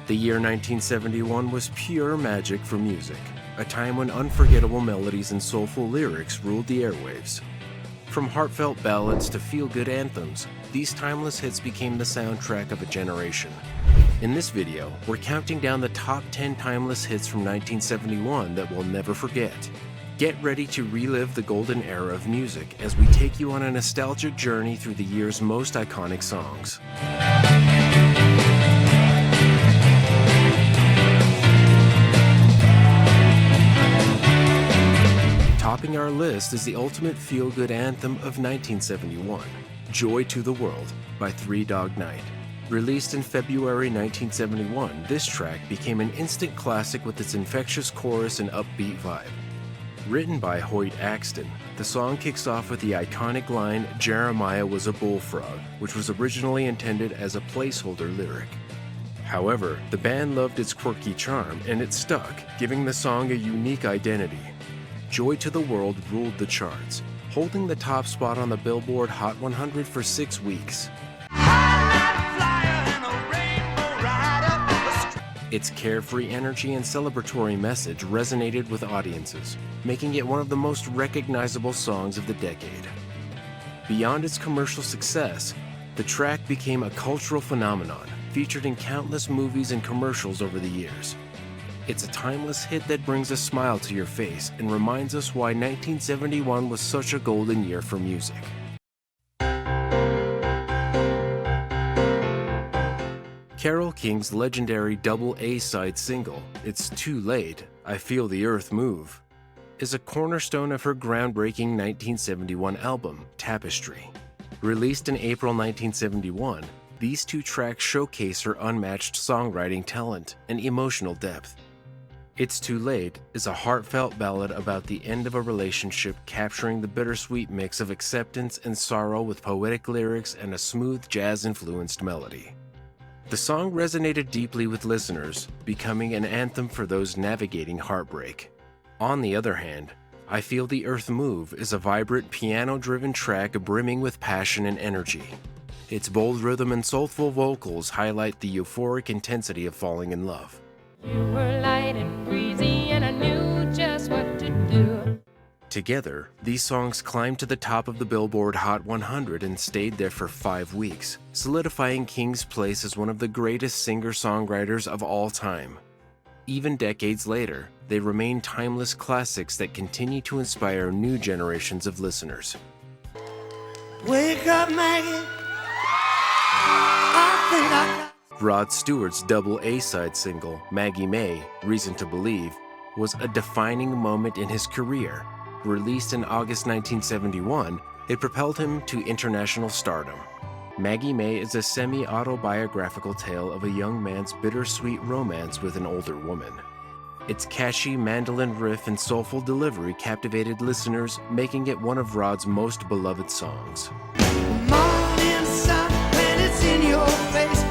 The year 1971 was pure magic for music, a time when unforgettable melodies and soulful lyrics ruled the airwaves. From heartfelt ballads to feel-good anthems, these timeless hits became the soundtrack of a generation. In this video, we're counting down the top 10 timeless hits from 1971 that we'll never forget. Get ready to relive the golden era of music as we take you on a nostalgic journey through the year's most iconic songs. Topping our list is the ultimate feel-good anthem of 1971, Joy to the World by Three Dog Night. Released in February 1971, this track became an instant classic with its infectious chorus and upbeat vibe. Written by Hoyt Axton, the song kicks off with the iconic line, "Jeremiah was a bullfrog," which was originally intended as a placeholder lyric. However, the band loved its quirky charm and it stuck, giving the song a unique identity. Joy to the World ruled the charts, holding the top spot on the Billboard Hot 100 for 6 weeks. Its carefree energy and celebratory message resonated with audiences, making it one of the most recognizable songs of the decade. Beyond its commercial success, the track became a cultural phenomenon, featured in countless movies and commercials over the years. It's a timeless hit that brings a smile to your face and reminds us why 1971 was such a golden year for music. Carole King's legendary double A-side single, It's Too Late, I Feel the Earth Move, is a cornerstone of her groundbreaking 1971 album, Tapestry. Released in April 1971, these two tracks showcase her unmatched songwriting talent and emotional depth. It's Too Late is a heartfelt ballad about the end of a relationship, capturing the bittersweet mix of acceptance and sorrow with poetic lyrics and a smooth jazz-influenced melody. The song resonated deeply with listeners, becoming an anthem for those navigating heartbreak. On the other hand, I Feel the Earth Move is a vibrant piano-driven track brimming with passion and energy. Its bold rhythm and soulful vocals highlight the euphoric intensity of falling in love. You were light and breezy and I knew just what to do. Together, these songs climbed to the top of the Billboard Hot 100 and stayed there for 5 weeks, solidifying King's place as one of the greatest singer-songwriters of all time. Even decades later, they remain timeless classics that continue to inspire new generations of listeners. Wake up, Maggie. I think I Rod Stewart's double A-side single, Maggie May, Reason to Believe, was a defining moment in his career. Released in August 1971, it propelled him to international stardom. Maggie May is a semi-autobiographical tale of a young man's bittersweet romance with an older woman. Its catchy mandolin riff and soulful delivery captivated listeners, making it one of Rod's most beloved songs. morning sun when it's in your face.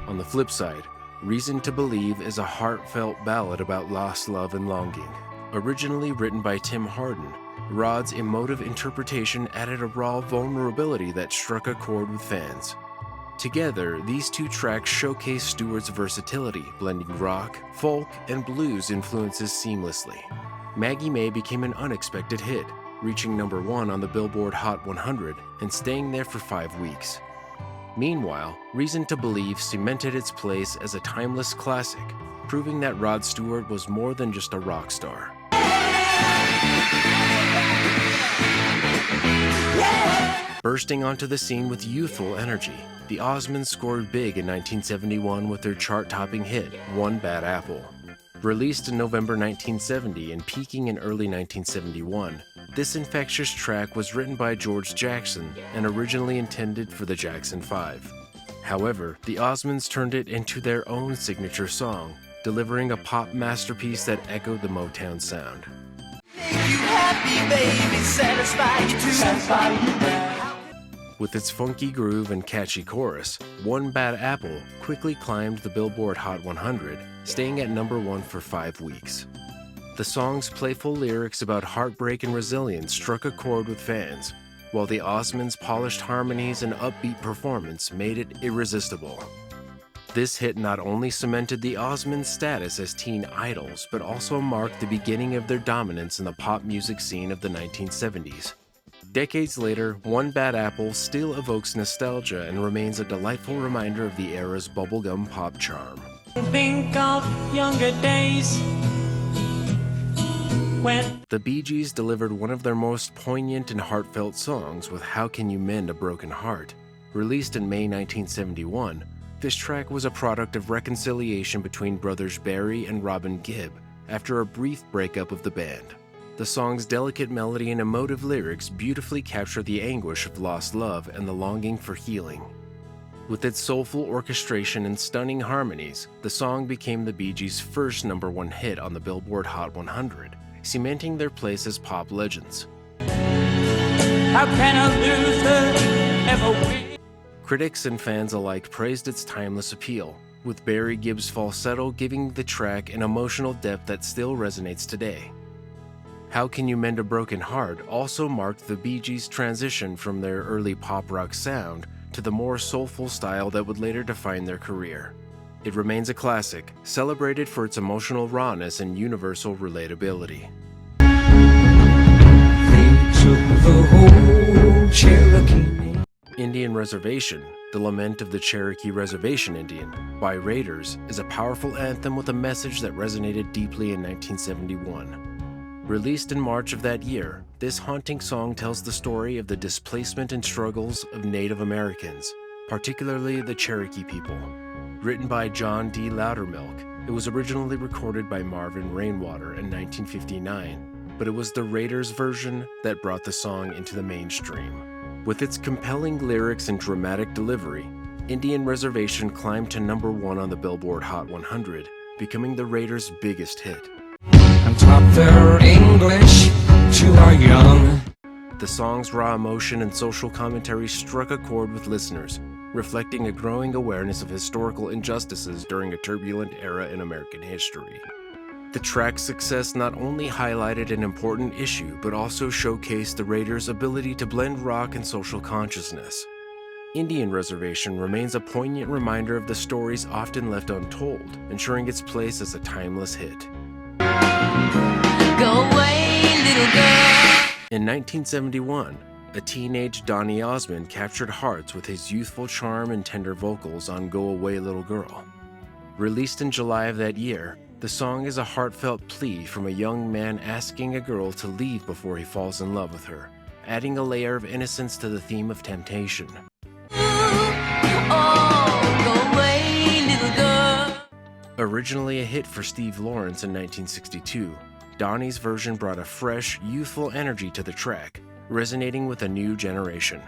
On the flip side, Reason to Believe is a heartfelt ballad about lost love and longing. Originally written by Tim Hardin, Rod's emotive interpretation added a raw vulnerability that struck a chord with fans. Together, these two tracks showcase Stewart's versatility, blending rock, folk, and blues influences seamlessly. Maggie May became an unexpected hit, reaching number 1 on the Billboard Hot 100 and staying there for 5 weeks. Meanwhile, Reason to Believe cemented its place as a timeless classic, proving that Rod Stewart was more than just a rock star. Bursting onto the scene with youthful energy, the Osmonds scored big in 1971 with their chart-topping hit, One Bad Apple. Released in November 1970 and peaking in early 1971, this infectious track was written by George Jackson and originally intended for the Jackson 5. However, the Osmonds turned it into their own signature song, delivering a pop masterpiece that echoed the Motown sound. Make you happy, baby, satisfy you too. With its funky groove and catchy chorus, One Bad Apple quickly climbed the Billboard Hot 100, staying at number 1 for 5 weeks. The song's playful lyrics about heartbreak and resilience struck a chord with fans, while the Osmonds' polished harmonies and upbeat performance made it irresistible. This hit not only cemented the Osmonds' status as teen idols, but also marked the beginning of their dominance in the pop music scene of the 1970s. Decades later, One Bad Apple still evokes nostalgia and remains a delightful reminder of the era's bubblegum pop charm. Think of younger days when The Bee Gees delivered one of their most poignant and heartfelt songs with How Can You Mend a Broken Heart? Released in May 1971, this track was a product of reconciliation between brothers Barry and Robin Gibb after a brief breakup of the band. The song's delicate melody and emotive lyrics beautifully capture the anguish of lost love and the longing for healing. With its soulful orchestration and stunning harmonies, the song became the Bee Gees' first #1 hit on the Billboard Hot 100, cementing their place as pop legends. how can a loser ever win? Critics and fans alike praised its timeless appeal, with Barry Gibb's falsetto giving the track an emotional depth that still resonates today. How Can You Mend a Broken Heart also marked the Bee Gees' transition from their early pop rock sound to the more soulful style that would later define their career. It remains a classic, celebrated for its emotional rawness and universal relatability. They took the whole Cherokee. Indian Reservation, The Lament of the Cherokee Reservation Indian, by Raiders, is a powerful anthem with a message that resonated deeply in 1971. Released in March of that year, this haunting song tells the story of the displacement and struggles of Native Americans, particularly the Cherokee people. Written by John D. Loudermilk, it was originally recorded by Marvin Rainwater in 1959, but it was the Raiders version that brought the song into the mainstream. With its compelling lyrics and dramatic delivery, Indian Reservation climbed to #1 on the Billboard Hot 100, becoming the Raiders' biggest hit. And taught their English to our young. The song's raw emotion and social commentary struck a chord with listeners, reflecting a growing awareness of historical injustices during a turbulent era in American history. The track's success not only highlighted an important issue, but also showcased the Raiders' ability to blend rock and social consciousness. Indian Reservation remains a poignant reminder of the stories often left untold, ensuring its place as a timeless hit. Go away, little girl. In 1971, a teenage Donny Osmond captured hearts with his youthful charm and tender vocals on Go Away, Little Girl. Released in July of that year, the song is a heartfelt plea from a young man asking a girl to leave before he falls in love with her, adding a layer of innocence to the theme of temptation. Originally a hit for Steve Lawrence in 1962, Donny's version brought a fresh, youthful energy to the track, resonating with a new generation.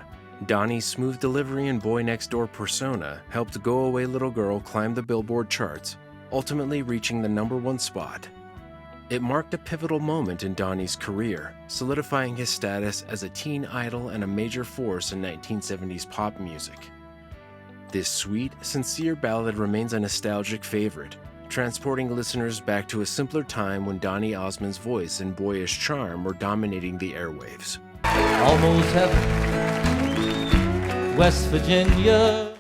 Donny's smooth delivery and boy next door persona helped Go Away Little Girl climb the Billboard charts, ultimately reaching the #1 spot. It marked a pivotal moment in Donny's career, solidifying his status as a teen idol and a major force in 1970s pop music. This sweet, sincere ballad remains a nostalgic favorite, transporting listeners back to a simpler time when Donny Osmond's voice and boyish charm were dominating the airwaves. Almost heaven, West Virginia.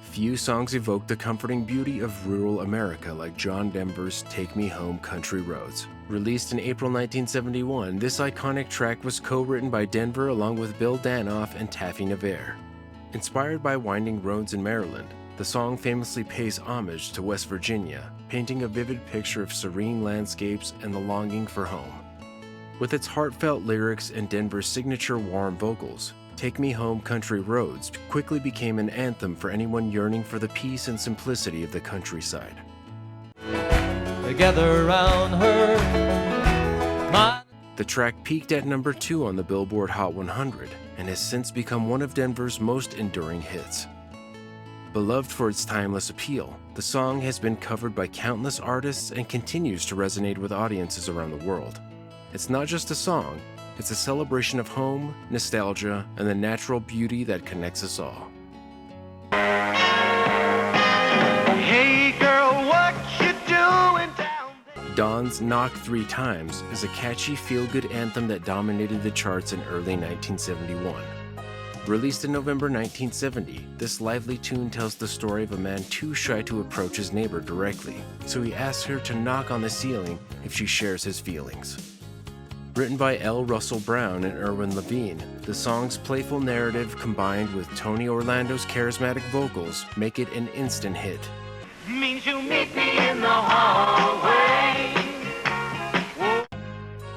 Few songs evoke the comforting beauty of rural America like John Denver's Take Me Home, Country Roads. Released in April 1971, this iconic track was co-written by Denver along with Bill Danoff and Taffy Navarre. Inspired by winding roads in Maryland, the song famously pays homage to West Virginia, painting a vivid picture of serene landscapes and the longing for home. With its heartfelt lyrics and Denver's signature warm vocals, Take Me Home, Country Roads quickly became an anthem for anyone yearning for the peace and simplicity of the countryside. Together around her, my The track peaked at #2 on the Billboard Hot 100 and has since become one of Denver's most enduring hits. Beloved for its timeless appeal, the song has been covered by countless artists and continues to resonate with audiences around the world. It's not just a song, it's a celebration of home, nostalgia, and the natural beauty that connects us all. Hey girl, what you doing down there? Dawn's Knock 3 Times is a catchy feel-good anthem that dominated the charts in early 1971. Released in November 1970, this lively tune tells the story of a man too shy to approach his neighbor directly, so he asks her to knock on the ceiling if she shares his feelings. Written by L. Russell Brown and Irwin Levine, the song's playful narrative combined with Tony Orlando's charismatic vocals make it an instant hit. Means you meet me in the hallway.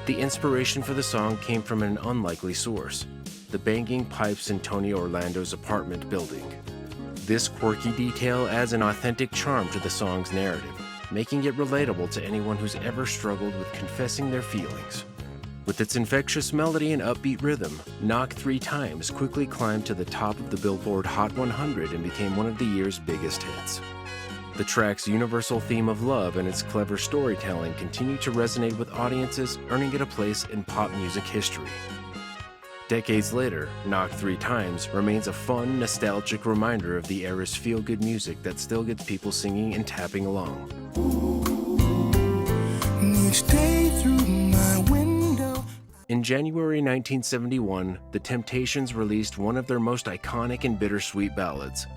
The inspiration for the song came from an unlikely source: the banging pipes in Tony Orlando's apartment building. This quirky detail adds an authentic charm to the song's narrative, making it relatable to anyone who's ever struggled with confessing their feelings. With its infectious melody and upbeat rhythm, Knock 3 Times quickly climbed to the top of the Billboard Hot 100 and became one of the year's biggest hits. The track's universal theme of love and its clever storytelling continue to resonate with audiences, earning it a place in pop music history. Decades later, Knock 3 Times remains a fun, nostalgic reminder of the era's feel-good music that still gets people singing and tapping along. Each day through my window. In January 1971, The Temptations released one of their most iconic and bittersweet ballads,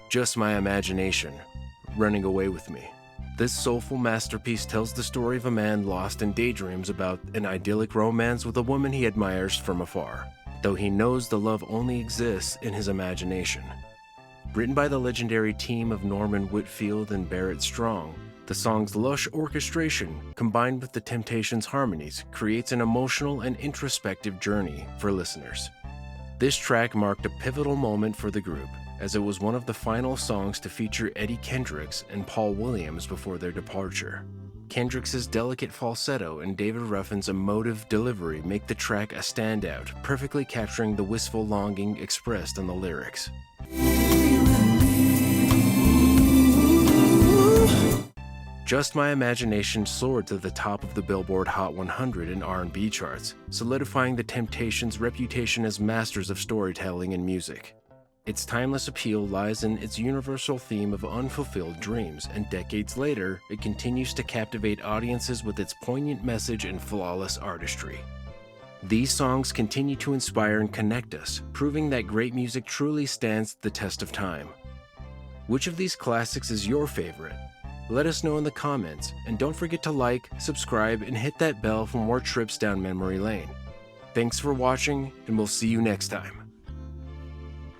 Just My Imagination, Running Away With Me. This soulful masterpiece tells the story of a man lost in daydreams about an idyllic romance with a woman he admires from afar, though he knows the love only exists in his imagination. Written by the legendary team of Norman Whitfield and Barrett Strong, the song's lush orchestration, combined with the Temptations' harmonies, creates an emotional and introspective journey for listeners. This track marked a pivotal moment for the group, as it was one of the final songs to feature Eddie Kendricks and Paul Williams before their departure. Kendricks' delicate falsetto and David Ruffin's emotive delivery make the track a standout, perfectly capturing the wistful longing expressed in the lyrics. Just My Imagination soared to the top of the Billboard Hot 100 and R&B charts, solidifying the Temptations' reputation as masters of storytelling and music. Its timeless appeal lies in its universal theme of unfulfilled dreams, and decades later, it continues to captivate audiences with its poignant message and flawless artistry. These songs continue to inspire and connect us, proving that great music truly stands the test of time. Which of these classics is your favorite? Let us know in the comments, and don't forget to like, subscribe, and hit that bell for more trips down memory lane. Thanks for watching, and we'll see you next time.